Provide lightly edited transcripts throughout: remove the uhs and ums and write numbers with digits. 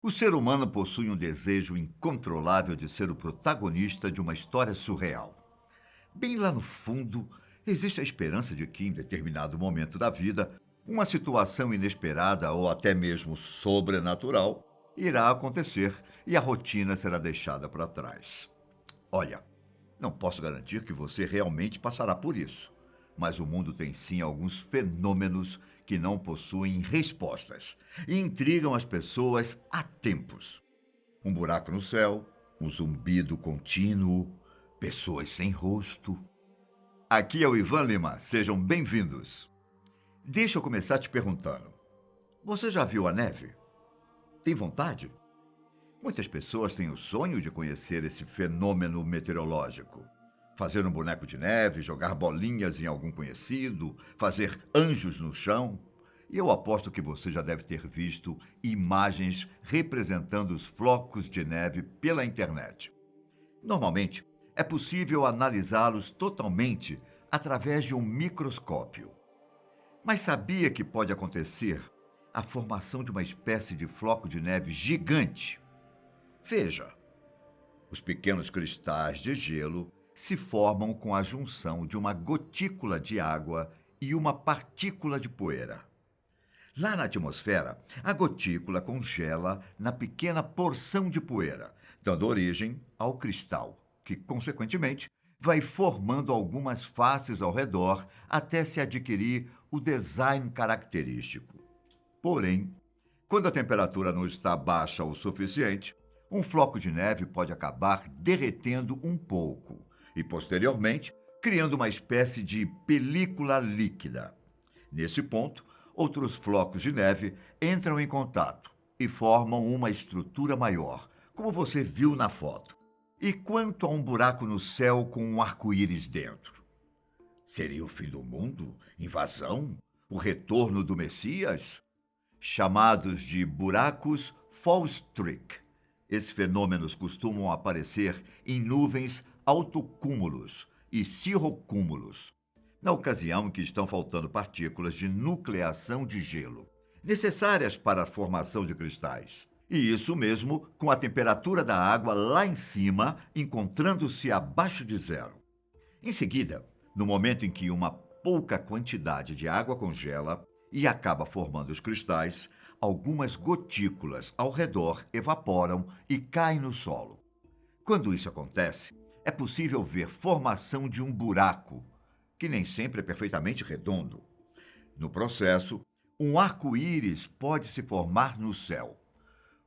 O ser humano possui um desejo incontrolável de ser o protagonista de uma história surreal. Bem lá no fundo, existe a esperança de que, em determinado momento da vida, uma situação inesperada ou até mesmo sobrenatural irá acontecer e a rotina será deixada para trás. Olha, não posso garantir que você realmente passará por isso, mas o mundo tem sim alguns fenômenos que não possuem respostas e intrigam as pessoas há tempos. Um buraco no céu, um zumbido contínuo, pessoas sem rosto. Aqui é o Ivan Lima, sejam bem-vindos. Deixa eu começar te perguntando: você já viu a neve? Tem vontade? Muitas pessoas têm o sonho de conhecer esse fenômeno meteorológico. Fazer um boneco de neve, jogar bolinhas em algum conhecido, fazer anjos no chão. E eu aposto que você já deve ter visto imagens representando os flocos de neve pela internet. Normalmente, é possível analisá-los totalmente através de um microscópio. Mas sabia que pode acontecer a formação de uma espécie de floco de neve gigante? Veja, os pequenos cristais de gelo se formam com a junção de uma gotícula de água e uma partícula de poeira. Lá na atmosfera, a gotícula congela na pequena porção de poeira, dando origem ao cristal, que, consequentemente, vai formando algumas faces ao redor até se adquirir o design característico. Porém, quando a temperatura não está baixa o suficiente, um floco de neve pode acabar derretendo um pouco e, posteriormente, criando uma espécie de película líquida. Nesse ponto, outros flocos de neve entram em contato e formam uma estrutura maior, como você viu na foto. E quanto a um buraco no céu com um arco-íris dentro? Seria o fim do mundo? Invasão? O retorno do Messias? Chamados de buracos Fallstreak. Esses fenômenos costumam aparecer em nuvens altocúmulos e cirrocúmulos, na ocasião em que estão faltando partículas de nucleação de gelo, necessárias para a formação de cristais. E isso mesmo com a temperatura da água lá em cima, encontrando-se abaixo de zero. Em seguida, no momento em que uma pouca quantidade de água congela e acaba formando os cristais, algumas gotículas ao redor evaporam e caem no solo. Quando isso acontece, é possível ver formação de um buraco, que nem sempre é perfeitamente redondo. No processo, um arco-íris pode se formar no céu.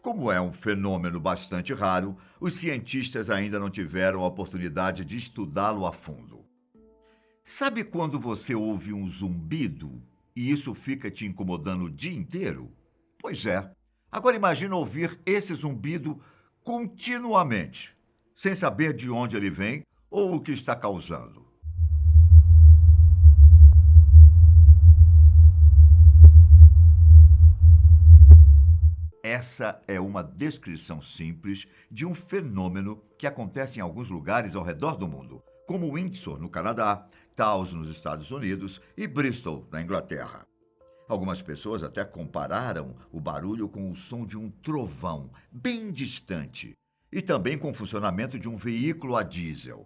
Como é um fenômeno bastante raro, os cientistas ainda não tiveram a oportunidade de estudá-lo a fundo. Sabe quando você ouve um zumbido e isso fica te incomodando o dia inteiro? Pois é. Agora imagina ouvir esse zumbido continuamente, sem saber de onde ele vem ou o que está causando. Essa é uma descrição simples de um fenômeno que acontece em alguns lugares ao redor do mundo, como Windsor, no Canadá, Taos, nos Estados Unidos e Bristol, na Inglaterra. Algumas pessoas até compararam o barulho com o som de um trovão bem distante e também com o funcionamento de um veículo a diesel.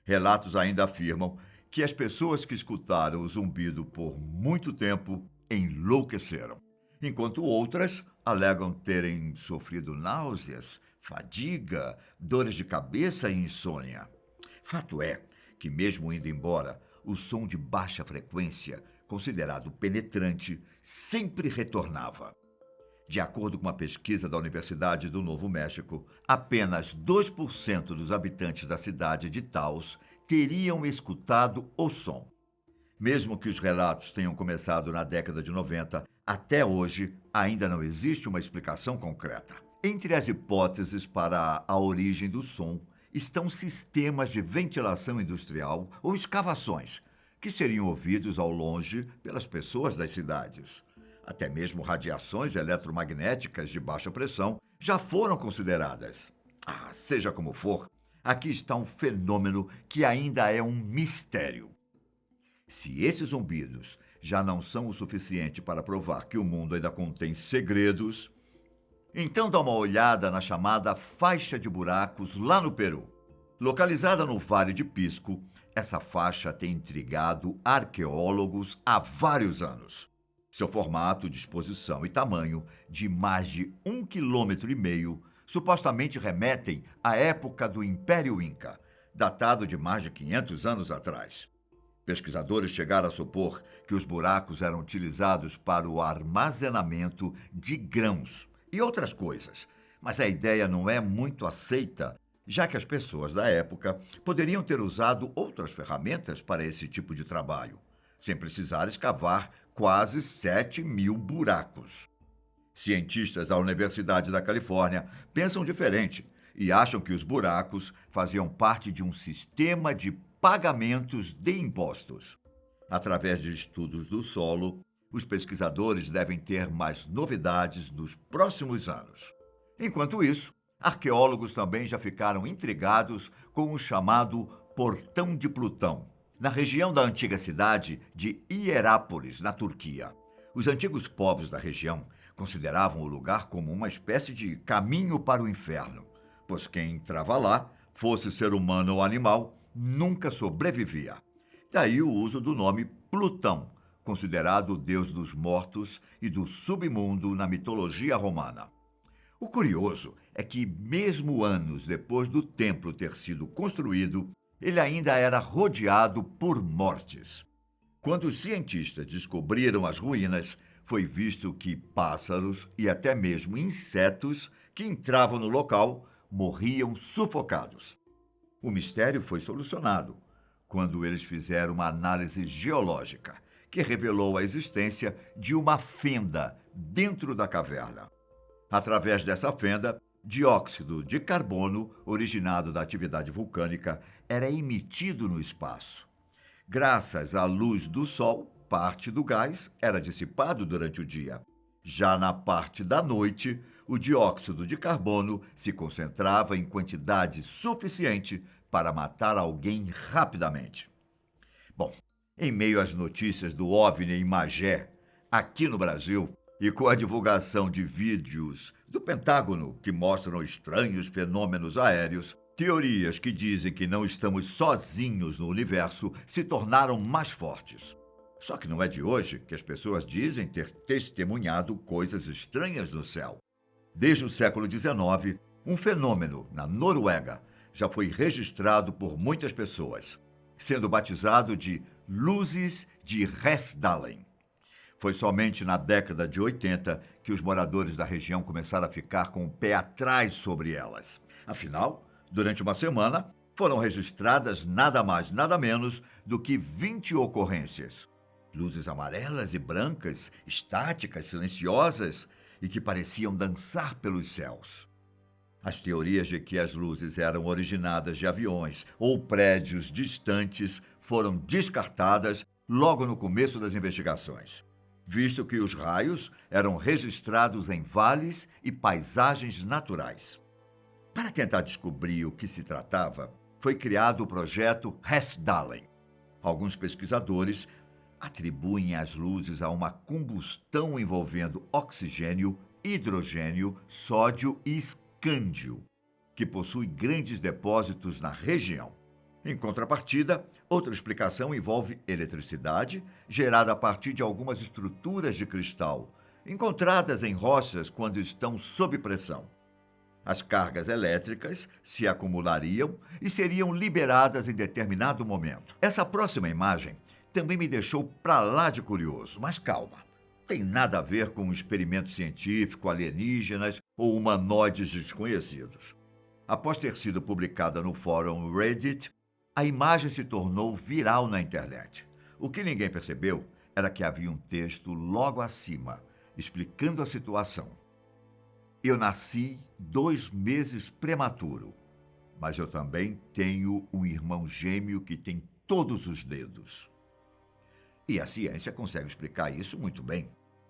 Relatos ainda afirmam que as pessoas que escutaram o zumbido por muito tempo enlouqueceram, enquanto outras alegam terem sofrido náuseas, fadiga, dores de cabeça e insônia. Fato é que, mesmo indo embora, o som de baixa frequência, considerado penetrante, sempre retornava. De acordo com uma pesquisa da Universidade do Novo México, apenas 2% dos habitantes da cidade de Taos teriam escutado o som. Mesmo que os relatos tenham começado na década de 90, até hoje ainda não existe uma explicação concreta. Entre as hipóteses para a origem do som estão sistemas de ventilação industrial ou escavações, que seriam ouvidos ao longe pelas pessoas das cidades. Até mesmo radiações eletromagnéticas de baixa pressão já foram consideradas. Seja como for, aqui está um fenômeno que ainda é um mistério. Se esses zumbidos já não são o suficiente para provar que o mundo ainda contém segredos, Então dá uma olhada na chamada faixa de buracos lá no Peru. Localizada no Vale de Pisco, essa faixa tem intrigado arqueólogos há vários anos. Seu formato, disposição e tamanho, de mais de 1,5 km, supostamente remetem à época do Império Inca, datado de mais de 500 anos atrás. Pesquisadores chegaram a supor que os buracos eram utilizados para o armazenamento de grãos e outras coisas, mas a ideia não é muito aceita, já que as pessoas da época poderiam ter usado outras ferramentas para esse tipo de trabalho, sem precisar escavar quase 7.000 buracos. Cientistas da Universidade da Califórnia pensam diferente e acham que os buracos faziam parte de um sistema de pagamentos de impostos. Através de estudos do solo, os pesquisadores devem ter mais novidades nos próximos anos. Enquanto isso, arqueólogos também já ficaram intrigados com o chamado Portão de Plutão, na região da antiga cidade de Hierápolis, na Turquia. Os antigos povos da região consideravam o lugar como uma espécie de caminho para o inferno, pois quem entrava lá, fosse ser humano ou animal, nunca sobrevivia. Daí o uso do nome Plutão, considerado o deus dos mortos e do submundo na mitologia romana. O curioso é que, mesmo anos depois do templo ter sido construído, ele ainda era rodeado por mortes. Quando os cientistas descobriram as ruínas, foi visto que pássaros e até mesmo insetos que entravam no local morriam sufocados. O mistério foi solucionado quando eles fizeram uma análise geológica, que revelou a existência de uma fenda dentro da caverna. Através dessa fenda, dióxido de carbono, originado da atividade vulcânica, era emitido no espaço. Graças à luz do Sol, parte do gás era dissipado durante o dia. Já na parte da noite, o dióxido de carbono se concentrava em quantidade suficiente para matar alguém rapidamente. Bom, em meio às notícias do OVNI em Magé, aqui no Brasil, e com a divulgação de vídeos do Pentágono que mostram estranhos fenômenos aéreos, teorias que dizem que não estamos sozinhos no universo se tornaram mais fortes. Só que não é de hoje que as pessoas dizem ter testemunhado coisas estranhas no céu. Desde o século XIX, um fenômeno na Noruega já foi registrado por muitas pessoas, sendo batizado de luzes de Hessdalen. Foi somente na década de 80 que os moradores da região começaram a ficar com o pé atrás sobre elas. Afinal, durante uma semana, foram registradas nada mais, nada menos do que 20 ocorrências. Luzes amarelas e brancas, estáticas, silenciosas e que pareciam dançar pelos céus. As teorias de que as luzes eram originadas de aviões ou prédios distantes foram descartadas logo no começo das investigações, visto que os raios eram registrados em vales e paisagens naturais. Para tentar descobrir o que se tratava, foi criado o projeto Hessdalen. Alguns pesquisadores atribuem as luzes a uma combustão envolvendo oxigênio, hidrogênio, sódio e escândio, que possui grandes depósitos na região. Em contrapartida, outra explicação envolve eletricidade, gerada a partir de algumas estruturas de cristal, encontradas em rochas quando estão sob pressão. As cargas elétricas se acumulariam e seriam liberadas em determinado momento. Essa próxima imagem também me deixou pra lá de curioso, mas calma. Tem nada a ver com um experimento científico, alienígenas ou humanoides desconhecidos. Após ter sido publicada no fórum Reddit, a imagem se tornou viral na internet. O que ninguém percebeu era que havia um texto logo acima, explicando a situação. Eu nasci 2 meses prematuro, mas eu também tenho um irmão gêmeo que tem todos os dedos. E a ciência consegue explicar isso muito bem.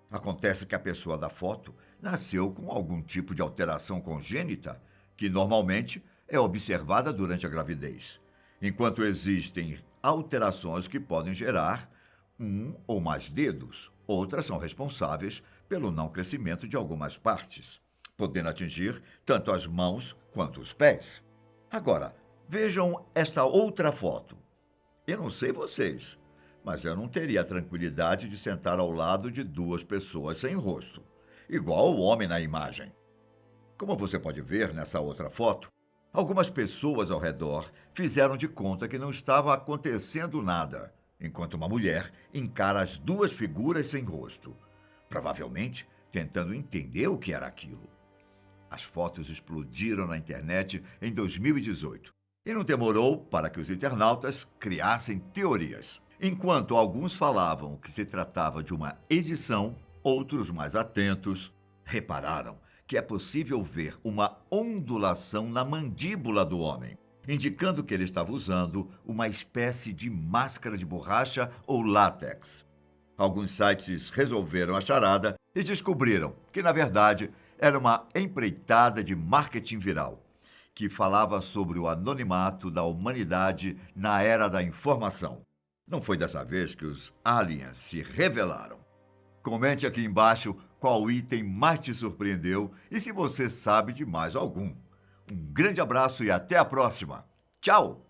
Acontece que a pessoa da foto nasceu com algum tipo de alteração congênita, que normalmente é observada durante a gravidez, enquanto existem alterações que podem gerar 1 ou mais dedos. Outras são responsáveis pelo não crescimento de algumas partes. podendo atingir tanto as mãos quanto os pés. Agora, vejam esta outra foto. Eu não sei vocês, mas eu não teria a tranquilidade de sentar ao lado de duas pessoas sem rosto, igual o homem na imagem. Como você pode ver nessa outra foto, algumas pessoas ao redor fizeram de conta que não estava acontecendo nada, enquanto uma mulher encara as duas figuras sem rosto, provavelmente tentando entender o que era aquilo. As fotos explodiram na internet em 2018 e não demorou para que os internautas criassem teorias. Enquanto alguns falavam que se tratava de uma edição, outros mais atentos repararam que é possível ver uma ondulação na mandíbula do homem, indicando que ele estava usando uma espécie de máscara de borracha ou látex. Alguns sites resolveram a charada e descobriram que, na verdade, era uma empreitada de marketing viral, que falava sobre o anonimato da humanidade na era da informação. Não foi dessa vez que os aliens se revelaram. Comente aqui embaixo qual item mais te surpreendeu e se você sabe de mais algum. Um grande abraço e até a próxima. Tchau!